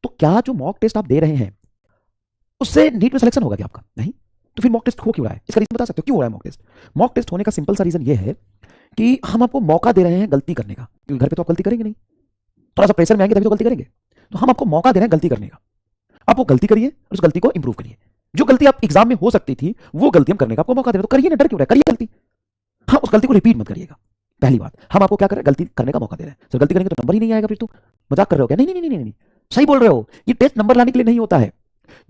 तो क्या जो मॉक टेस्ट आप दे रहे हैं उससे नीट में सिलेक्शन होगा क्या आपका? नहीं। तो फिर मॉक टेस्ट हो क्यों रहा है? इसका रीजन बता सकते हो क्यों हो रहा है मॉक टेस्ट? मॉक टेस्ट होने का सिंपल सा रीजन ये है कि हम आपको मौका दे रहे हैं गलती करने का, क्योंकि घर पे तो आप गलती करेंगे नहीं, थोड़ा सा प्रेशर में आएंगे तभी तो गलती करेंगे। तो हम आपको मौका दे रहे हैं गलती करने का, आप वो गलती करिए और उस गलती को इंप्रूव करिए। जो गलती आप एग्जाम में हो सकती थी वो गलती हम करने का आपको मौका दे रहे हैं, तो करिए ना, डर क्यों रहा है? करिए गलती। हाँ, उस गलती को रिपीट मत करिएगा। पहली बात, हम आपको क्या कर रहे हैं? गलती करने का मौका दे रहे हैं। सर गलती करेंगे तो नंबर ही नहीं आएगा, फिर तो मजाक कर रहे हो क्या? नहीं नहीं नहीं नहीं, सही बोल रहे हो। ये टेस्ट नंबर लाने के लिए नहीं होता है।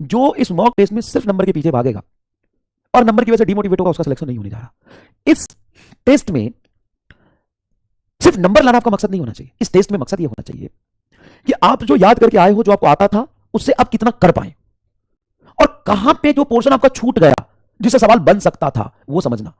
जो इस मॉक टेस्ट में सिर्फ नंबर के पीछे भागेगा और नंबर की वजह से डिमोटिवेट होगा, उसका सिलेक्शन नहीं होने जा रहा। इस टेस्ट में सिर्फ नंबर लाना आपका मकसद नहीं होना चाहिए। इस टेस्ट में मकसद ये होना चाहिए कि आप जो याद करके आए हो, जो आपको आता था, उससे आप कितना कर पाए, और कहां पे जो पोर्शन आपका छूट गया जिससे सवाल बन सकता था वो समझना।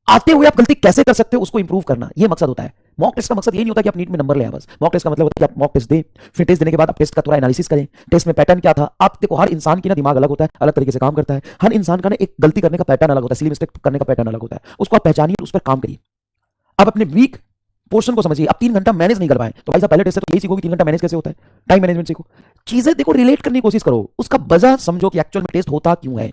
आते हुए आप गलती कैसे कर सकते हो उसको इंप्रूव करना, ये मकसद होता है। मॉक टेस्ट का मकसद ये नहीं होता कि आप नीट में नंबर ले आए बस। मॉक टेस्ट का मतलब होता है कि आप मॉक टेस्ट दें, फिर टेस्ट देने के बाद आप टेस्ट का थोड़ा एनालिसिस करें, टेस्ट में पैटर्न क्या था। आप देखो, हर इंसान की ना दिमाग अलग होता है, अलग तरीके से काम करता है। हर इंसान का ना एक गलती करने का पैटर्न अलग होता है, सिली मिस्टेक करने का पैटर्न अलग होता है। उसको आप पहचानिए, उस पर काम करिए। आप अपने वीक पोर्शन को समझिए। आप 3 घंटा मैनेज नहीं कर पाए तो भाई साहब पहले टेस्ट से तो यही सीखो कि 3 घंटा मैनेज कैसे होता है, टाइम मैनेजमेंट सीखो। चीजें देखो, रिलेट करने की कोशिश करो, उसका वजह समझो कि एक्चुअल में टेस्ट होता क्यों है।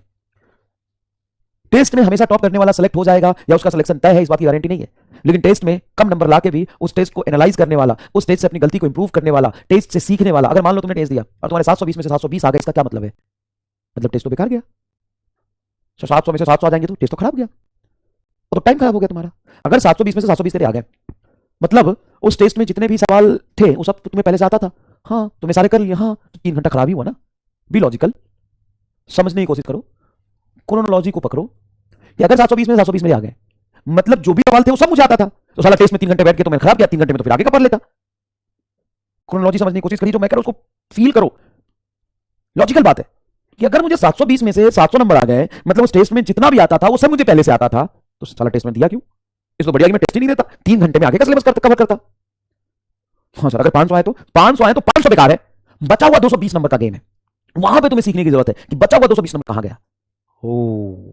टेस्ट में हमेशा टॉप करने वाला सेलेक्ट हो जाएगा या उसका सिलेक्शन तय है, इस बात की गारंटी नहीं है। लेकिन टेस्ट में कम नंबर लाके भी उस टेस्ट को एनालाइज करने वाला, उस टेस्ट से अपनी गलती को इंप्रूव करने वाला, टेस्ट से सीखने वाला। अगर मान लो तुमने टेस्ट दिया और तुम्हारे 720 में से 720 आ गए, इसका क्या मतलब है? मतलब टेस्ट तो बेकार गया। 700 में से 700 आ जाएंगे तो टेस्ट तो खराब गया, तो टाइम खराब हो गया तुम्हारा। अगर 720 में से 720 तेरे आ गए, मतलब उस टेस्ट में जितने भी सवाल थे वो सब तुम्हें पहले से आता था। हाँ, तुमने सारे कर लिए। हाँ, तो 3 घंटा खराब ही हुआ ना। बी लॉजिकल, समझने की कोशिश करो, क्रोनोलॉजी को पकड़ो कि अगर 720 में 720 मेरे आ गए, मतलब जो भी सवाल थे वो सब मुझे आता था, तो साला टेस्ट में 3 घंटे बैठ के तो मैंने खराब किया, 3 घंटे में तो फिर आगे का पढ़ लेता। क्रोनोलॉजी समझने की कोशिश करिए, जो मैं कह रहा हूं उसको फील करो। लॉजिकल बात है कि अगर मुझे 720 में से 700 नंबर आ गए, मतलब उस टेस्ट में जितना भी आता था वो सब मुझे पहले से आता था, तो साला टेस्ट में दिया क्यों? इसको बढ़िया कि मैं टेस्ट ही नहीं देता, 3 घंटे में आगे का सिलेबस कवर करता। हाँ सर, अगर 500 आए तो 500 बेकार है, बचा हुआ 220 नंबर का गेम है। वहां पे तुम्हें सीखने की जरूरत है कि बचा हुआ 220 नंबर कहां गया। ओ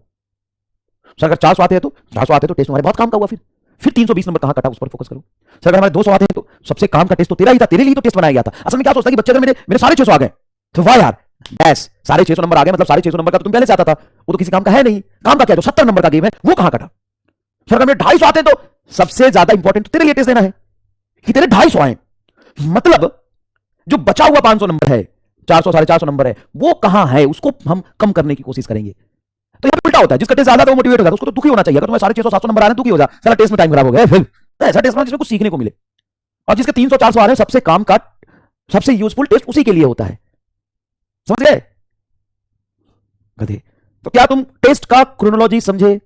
सर, अगर 400 आते हैं तो टेस्ट हमारे बहुत काम का हुआ। फिर 320 नंबर कहां कटा, उस पर फोकस करो। सर अगर हमारे 200 आते हैं तो सबसे काम का टेस्ट तो तेरा ही था, तेरे लिए तो टेस्ट बनाया गया था। असल में क्या सोचता कि बच्चे अगर मेरे साढ़े 600 आ गए तो वाह यार, बस 650 नंबर आ गए, मतलब 650 नंबर का तो तुम पहले से आता था, वो तो किसी काम का है नहीं। काम का क्या, जो 70 नंबर का गेम है वो कहां कटा। सर अगर मेरे 250 आते हैं तो सबसे ज्यादा इंपॉर्टेंट तेरे लिए टेस्ट देना है कि तेरे 250 आए, मतलब जो बचा हुआ 500 नंबर है, 400 450 नंबर है, वो कहां है, उसको हम कम करने की कोशिश करेंगे। तो यहां उल्टा होता है, जिसका टेस्ट ज्यादा था वो मोटिवेट होता है, उसको तो दुखी होना चाहिए। अगर तुम्हें 650 700 नंबर आ रहे हैं, दुखी हो जा, सारा टेस्ट में टाइम खराब हो गया। फिर ऐसा टेस्ट में जिसमें कुछ सीखने को मिले, और जिसके 300 400 आ रहे हैं, सबसे काम का, सबसे यूजफुल टेस्ट उसी के लिए होता है। समझ गए गधे? तो क्या तुम टेस्ट का क्रोनोलॉजी समझे?